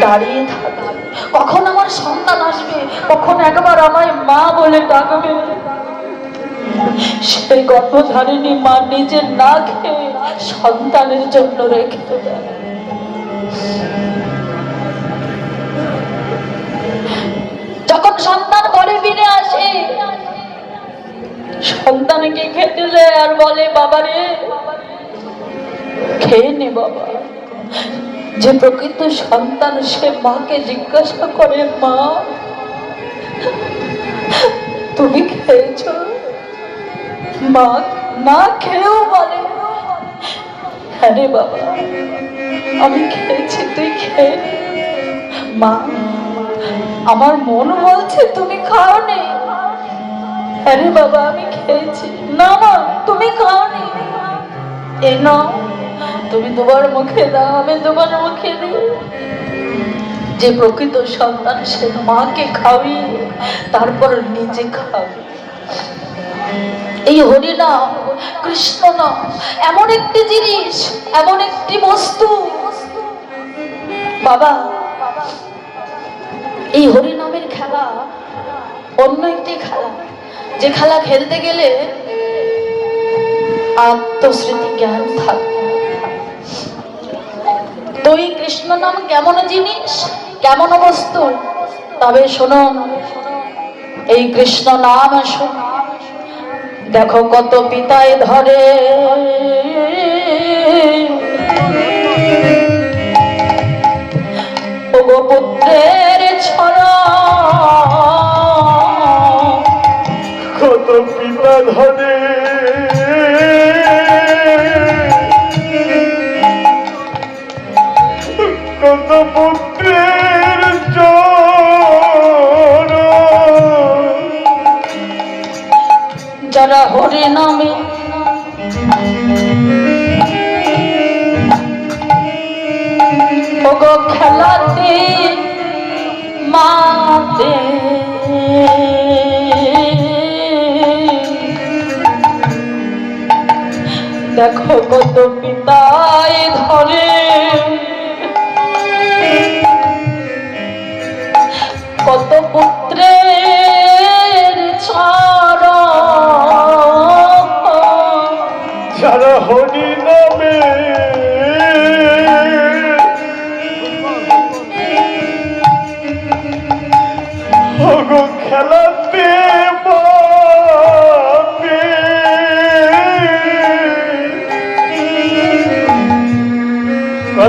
দাঁড়িয়ে থাকে, কখন আমার সন্তান আসবে, কখন একবার আমায় মা বলে ডাকবে। সেই গর্ভধারিণী মা নিজে না খেয়ে সন্তানের জন্য রেখে দেয়। যখন সন্তান ঘরে ফিরে আসে, সন্তানকে খেতে দেয় আর বলে, বাবা রে খেয়ে নে বাবা। যে প্রকৃত সন্তান সে মাকে জিজ্ঞাসা করে, মা তুমি খেয়েছ? মা মা খেয়েও বলে, হ্যাঁ রে বাবা আমি খেয়েছি, তুই খেয়ে নে। মা আমার মন বলছে তুমি খাওনি। হ্যাঁ রে বাবা আমি খেয়েছি। না মা তুমি খাওনি, এ নাও তুমি তোমার মুখে দাও, আমি তোমার মুখে দিই। যে প্রকৃত সন্তান সে মাকে খাওয়িয়ে তারপর নিজে খাবে। এই হরিনাম কৃষ্ণ নাম এমন একটি জিনিস, এমন একটি বস্তু বাবা, এই হরিনামের খেলা অন্য একটি খেলা, যে খেলা খেলতে গেলে আত্মস্মৃতি জ্ঞান থাকবে। তো এই কৃষ্ণ নাম কেমন জিনিস, কেমন বস্তু? তবে শুনুন, এই কৃষ্ণ নাম দেখো কত পিতায় ধরে, ওগো পুত্রের ছড়া, কত পিতা ধরে কত পুত্রের চরণ, যারা হরি নামে ওগো খেলাতে মাতে, দেখো কত পিতায় ধরে, কত পুত্রের চরণ, যারা হরি নামে ওগো খেলাতে মাতে,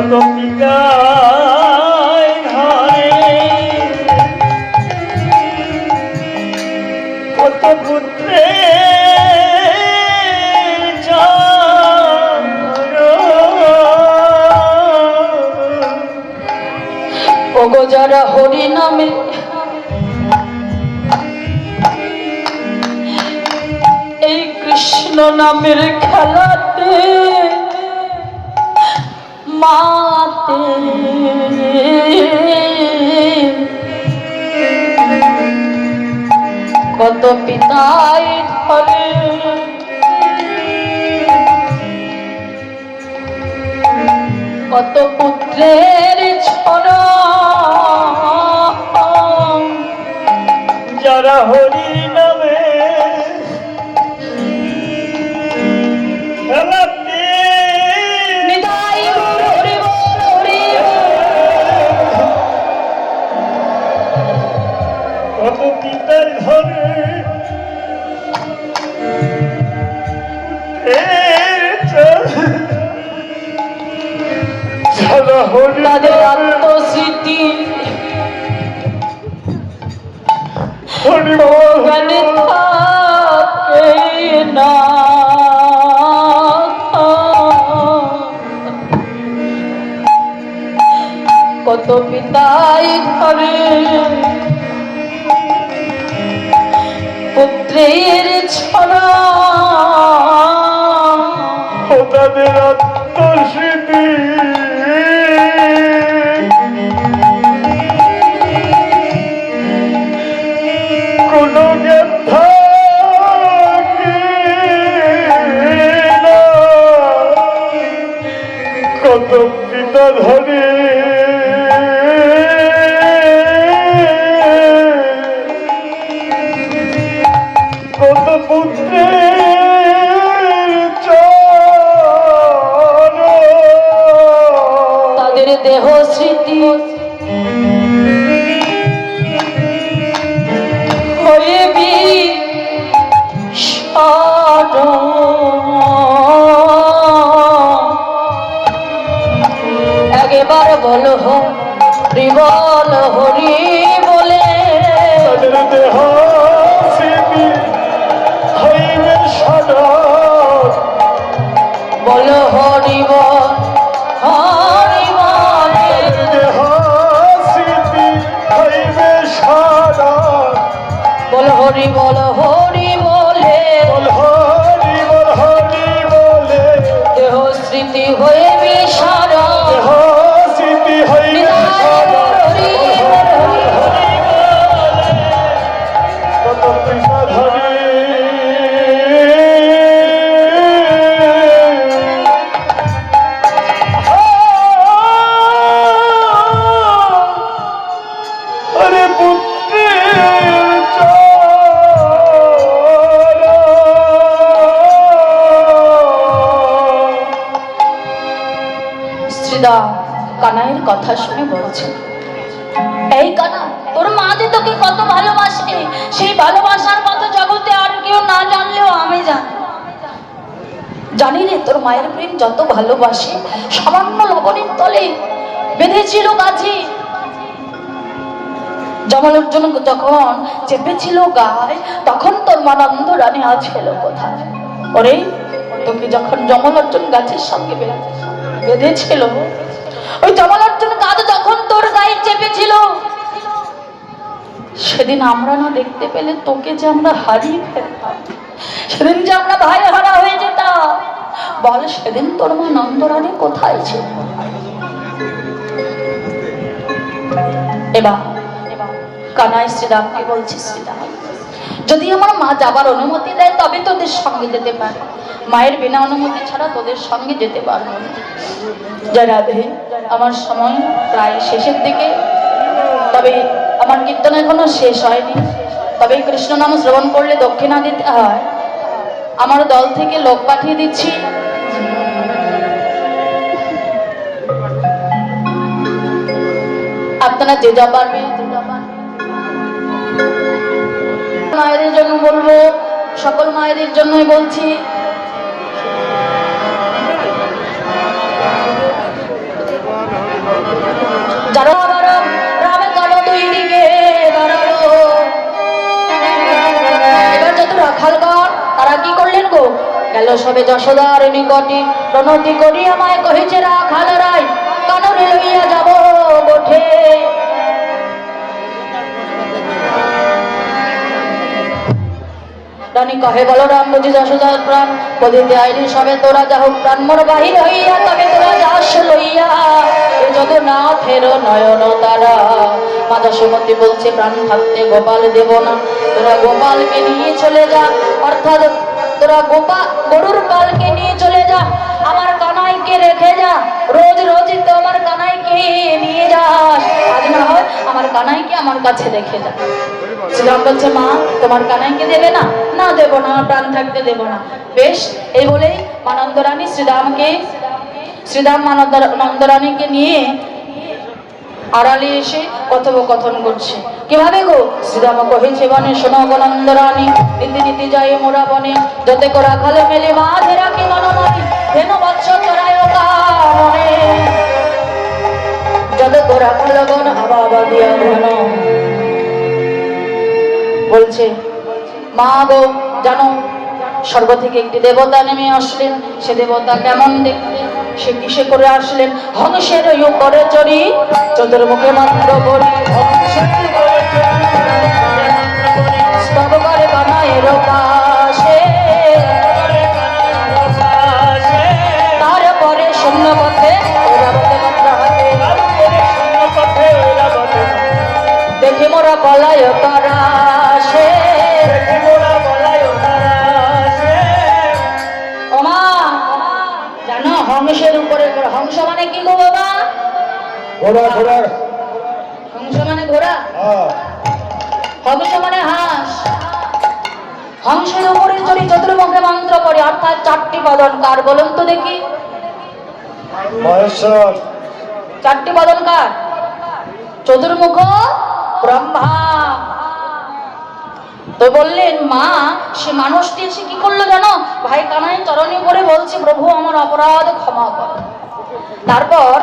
কত পিতায় ধরে কত পুত্রের চরণ, ওগো যারা হরি নামে এই কৃষ্ণ নামের খেলাতে মাতে, কত পিতায় ধরে, কত পুত্রের ছড়া, যারা হরি নামে খেলাতে নিতাই গৌর হরি বল, হরি কত পিতার ধরে যারা হরি তাদের আত্মস্মৃতি হরি জ্ঞানে থাকে না, কত পিতায় ঘরে পুত্রের ছড়া, তাদের আত্মস্মৃতি কোন জ্ঞান থাকে না, কত পিতা ধরে স্মৃতি হয়ে একবার বলো হরি বল হরি বলে তাদের দেহ স্মৃতি হইবে সদা বলো হরি বল হরি বলে দেহ স্মৃতি হইবে সদা বল হরি বলে বল হরি বলে দেহ স্মৃতি হয়ে বিষারা দেহ স্মৃতি হইবে সদা কত কৃষ্ণ ধরে আরে পুত্রের শ্রীদা কানাইয়ের কথা শুনে বলছে, এই কানা, তোর মা যে তোকে কত ভালোবাসে, সেই ভালোবাসার কথা জগতে আর কেউ না জানলেও আমি জানি রে। তোর মায়ের প্রেম যত ভালোবাসে, সামান্য লবণের তলে বেঁধেছিল গাছে। জমালোর জন্য যখন চেপেছিল গায়ে, তখন তোর মা নন্দ রানী আছিল কোথায়? ওরে, তোকে যখন জমালোর গাছের সঙ্গে বেঁধেছিল, ওই জমালোর গাছ যখন তোর গায়ে চেপেছিল, সেদিন আমরা না দেখতে পেলে তোকে যে আমরা হারিয়ে ফেলতাম, সেদিন যে আমরা ভাই হারা হয়ে যেতাম। বল, সেদিন তোর মা নন্দরানী কোথায় ছিল? এবার কানাই শ্রীরামকে বলছি, শ্রীরাম, যদি আমার মা যাবার অনুমতি দেয় তবে তোদের সঙ্গে যেতে পারে, মায়ের বিনা অনুমতি ছাড়া তোদের সঙ্গে যেতে পারবো না। জয় রাধে। আমার সময় প্রায় শেষের দিকে, তবে আমার কীর্তন এখনো শেষ হয়নি। তবে কৃষ্ণ নাম শ্রবণ করলে দক্ষিণা দিতে হয়। আমার দল থেকে লোক পাঠিয়ে দিচ্ছি, আপনারা যে যা পারবে। মায়েদের জন্য বলবো, সকল মায়েদের জন্যই বলছি, যারা রামে কালো দুই দিকে দাঁড়ালো। এবার যত রাখালগণ তারা কি করলেন গো? গেল সবে যশোদার নিকটে, প্রণতি করি আমায় কহিছে রাখাল রায়, কানরে লইয়া যাব গোঠে। রানী কহে, বলরাম বুঝি যশোদার প্রাণ, বদিতে আইলি সবে তোরা যাহ প্রাণ মোর বাহির হইয়া, তবে তোরা যাস লইয়া যত না ফেরো নয়ন তারা। মা যশোমতী বলছে, প্রাণ থাকতে গোপাল দেব না, তোরা গোপালকে নিয়ে চলে যা, অর্থাৎ তোরা গরুর পালকে নিয়ে চলে যা, আমার কানাইকে রেখে যা। রোজ রোজই তো আমার কানাইকে নিয়ে যাস, আজ না হয় আমার কানাইকে আমার কাছে রেখে যা। শ্রীরাম বলছে, মা তোমার কানাইকে দেবে না? না দেব না, প্রাণ থাকতে দেব না। বেশ, এই বলেই নন্দরানী শ্রীরাম নন্দরানীকে নিয়ে আড়ালে এসে কথোপকথন করছে। কিভাবে গো? শ্রীরাম কহেছে, বনে শোনো গো নন্দরানী, নীতি নীতি যায় মোরা বনে, যতে করা খালে মেলে মাঝে রাখি মনমনি, হেন বৎস চড়ায় কামনে, যতে করা খালগণ আবাবা দিয়া ঘন। বলছে, মা গো, জানো স্বর্গ থেকে একটি দেবতা নেমে আসলেন। সে দেবতা কেমন দেখতে, সে কিসে করে আসলেন? হংসের উপরে চড়ি, চতুর্মুখে মন্ত্র করি, স্তব করে কানাইয়ের পাশে, তারপরে শূন্য পথে দেখি মোরা বলায় তারা সে। জানো হংসের উপরে, হংস মানে কি গো বাবা? হংস মানে ঘোড়া, হংস মানে হাঁস। হংসের উপরে চড়ি চতুর্মুখে মন্ত্র পড়ে, অর্থাৎ চারটি বদন কার বলুন তো দেখি? মহেশ্বর। চারটি বদন কার? চতুর্মুখ ব্রহ্মা। তো বললেন মা, সে মানুষটি এসে কি করলো জানো? ভাই কানাই চরণে পড়ে বলছে, প্রভু আমার অপরাধ ক্ষমা কর। তারপর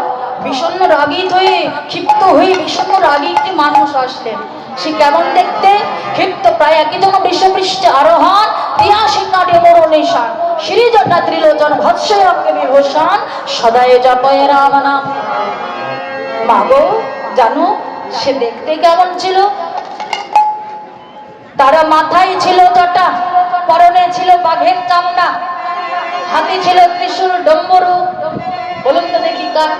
বিষণ্ণ রাগিত হয়ে, ক্ষিপ্ত হয়ে বিষণ্ণ রাগী একটি মানুষ আসলেন। সে কেমন দেখতে? ক্ষিপ্ত প্রায় একই জন বিশ্বপৃষ্ঠে আরোহণ, তিয়াসিক নাটে মরণিশান, শ্রীজটা ত্রিলোচন ভৎসে অঙ্গে বিভূষণ, সদায় জপয়ে রাম নাম। মাগো জানো সে দেখতে কেমন ছিল? তারা মাথায় ছিল জটা, পরনে ছিল বাঘের চামড়া, হাতে ছিল ত্রিশূল ডম্বরু। বলুন তো দেখি কার?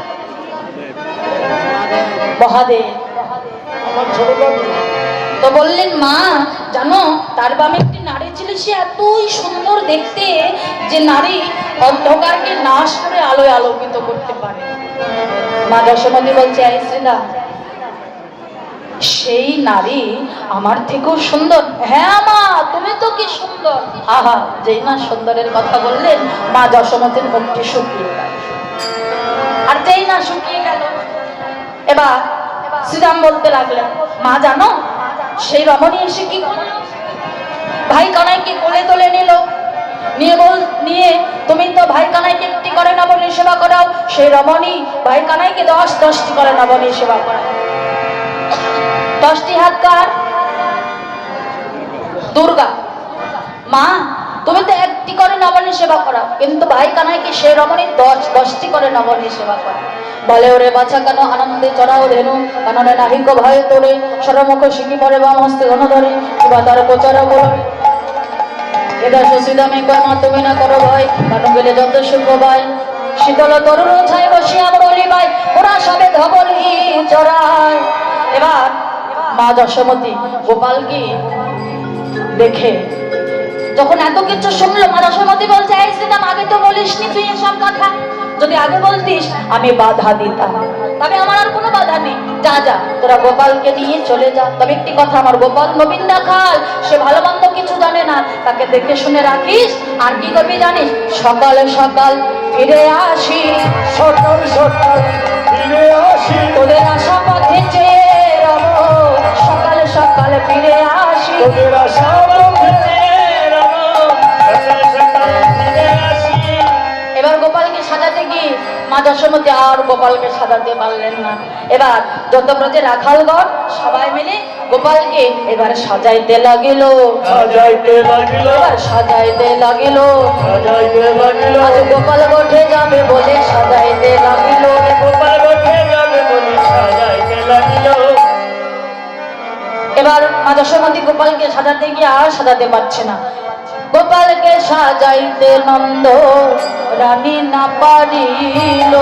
মহাদেব। আমার ছোট বাবু। তো বললেন মা জানো তার বামে একটি নারী ছিল, সে এতই সুন্দর দেখতে যে নারী অন্ধকারকে নাশ করে আলোয় আলোকিত করতে পারে। মা যশোমতী বলছে, এই শ্রীদা, সেই নারী আমার থেকেও সুন্দর? হ্যাঁ মা, তুমি তো কি সুন্দর। আহা, যেই না সুন্দরের কথা বললেন, মা যশোমতীর মুখটি শুকিয়ে গেল। আর যেই না শুকিয়ে গেল, এবার শ্রীরাম বলতে লাগলেন, মা জানো সেই রমণী এসে কি করল? ভাই কানাইকে কোলে তোলে নিল, নিয়ে তুমি তো ভাই কানাইকে একটি করে নবনী সেবা করাও। সেই রমণী ভাই কানাইকে 10টি করে নবনী সেবা করায়। 10টি হাত কার? দুর্গা। মা তুমি তো একটি করে নবনী সেবা করাও, কিন্তু ভাই কানাইকে সেই রমণী 10টি করে নবনী সেবা করা। বলে, ওরে বাছা কেন আনন্দে চড়াও ধেনু, কাননে নাহিক ভয়ে তোরে, সরমুখ শিখি পরে বাম হস্তে ধন ধরে, কিবা তার প্রচার বল। এদা শশীদামে কয় মা তুমি না করো ভয়, কানু গেলে যত সুখ ভাই, শীতল তরুণ ছাই বসিয়া বলি ভাই, ওরা সবে ধবলি চড়ায়। এবার মা যশোমতী গোপালকে দেখে যখন এত কিছু শুনলো, মা যশোমতী বলছে, এই শ্রীরাম আগে তো বলিসনি তুই এসব কথা, যদি আগে বলতিস আমি বাধা দিতাম, তবে আমার আর কোনো বাধা নেই। যা যা তোরা গোপালকে নিয়ে চলে যা। তবে একটি কথা, আমার গোপাল নবীন দেখাল, সে ভালো মন্দ কিছু জানে না, তাকে দেখে শুনে রাখিস। আর কি করবি জানিস? সকাল সকাল ফিরে আসি, সকাল সকাল ফিরে আসি, তোদের আশা পথে চেয়ে রব, সকাল সকাল ফিরে আসি, তোদের আশা পথে রব, সকাল সকাল ফিরে আসি। এবার গোপালকে সাজাতে গিয়ে মা যশোমতী আর গোপালকে সাজাতে পারলেন না। এবার যত ব্রজে রাখালগণ সবাই মিলে গোপালকে এবার সাজাইতে লাগিল, সাজাইতে লাগিল, এবার সাজাইতে লাগিল, সাজাইতে লাগিল, আজ গোপাল গোঠে যাবে বলে সাজাইতে লাগিল, গোপাল গোঠে যাবে বলে সাজাইতে লাগিল। এবার মা যশোমতী গোপালকে সাজাতে গিয়ে আর সাজাতে পারছে না। গোপালকে সাজাইতে নন্দ রানী না পারিল,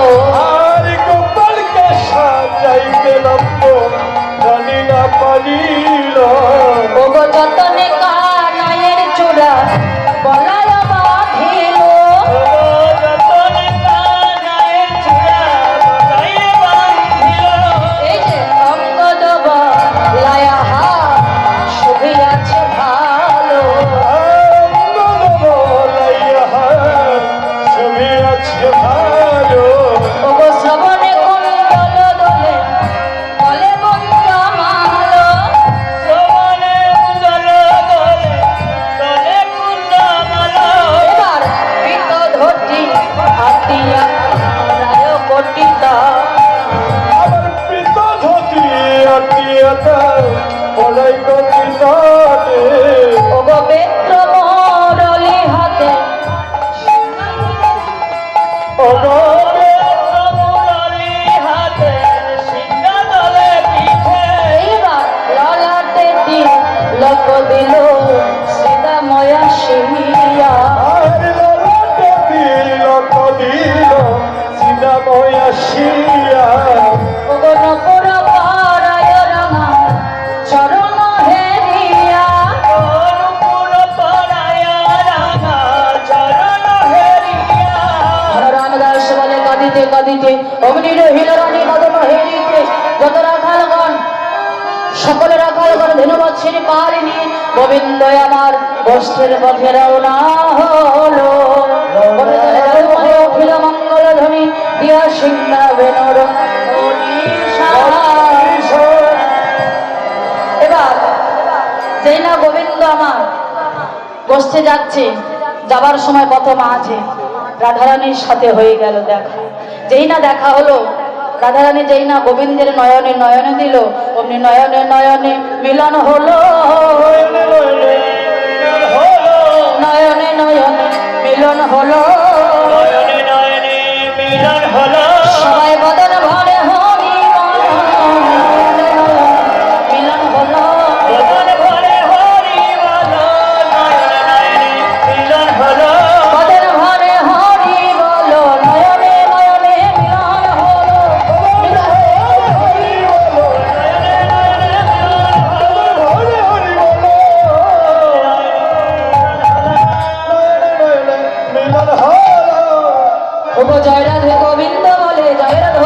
আর গোপালকে সাজাইতে লম্ব রানী না পারিল, ওগো যতনে কানাইয়ের চূড়া বলায় বাঁধিল, যতনে কানাইয়ের চূড়া গলায় বাঁধিল, এই যে অঙ্গদ বলায়া শুভিয়াছে ভালো, ছবি আছে ভালো, ওগো শ্রবণে কুণ্ডল দোলে বলে বন্ধ মালো, শ্রবণে কুণ্ডল দোলে দোলে কুণ্ডমাল, এবার পিত ধরতি আতিয়া রায় কটিতা, আমার পিত ধতি আটিয়াতা পড়াই কটিতাতে, ওগো বেত্র মরলি হাতে, অগবে মুরালি হাতে সিংহা দলে পিঠে, এইবার ললাটে তিলক দিল সীতাময়া শিয়া, আর ললাটে তিলক দিল সীতাময় আসিয়া, ওগো নপুর পারায় রামা চরণ হেরিয়া, অনুপুর পাড়ায় রাঙা চরণ হেরিয়া, রামদাস বলে কাঁদিতে কাঁদিতে অমনি রহিল রানী বদন হেরিতে, যত রাখালগণ সকলে রাখালগণ ধেনুবৎসের পাহাড়ি নিয়ে গোবিন্দ আমার বস্ত্রের পথে রওনা হলো, গোবিন্দ উঠিল মঙ্গল ধ্বনি দিয়া সিংহা বেনর এবার যেই না গোবিন্দ আমার গোষ্ঠে যাচ্ছে, যাবার সময় প্রথম আছে রাধারানীর সাথে হয়ে গেল দেখা। যেই না দেখা হলো, রাধারানী যেই না গোবিন্দের নয়নে নয়নে দিল, অমনি নয়নে নয়নে মিলন হলো, নয়নে নয়নে মিলন হলো, নয়নে নয়নে মিলন হলো। সবাই বদন ভরে হরি নয়নে নয়নে মিলন হলো, বদন ভরে হরি বলো, নয়নে নয়নে মিলন হলো। বদন ভরে হরি বলো, নয়নে নয়নে মিলন হলো, মিলন হরি বলো, নয়নে নয়নে মিলন হলো ওগো জয় রাধে গোবিন্দ বলে জয় রাধে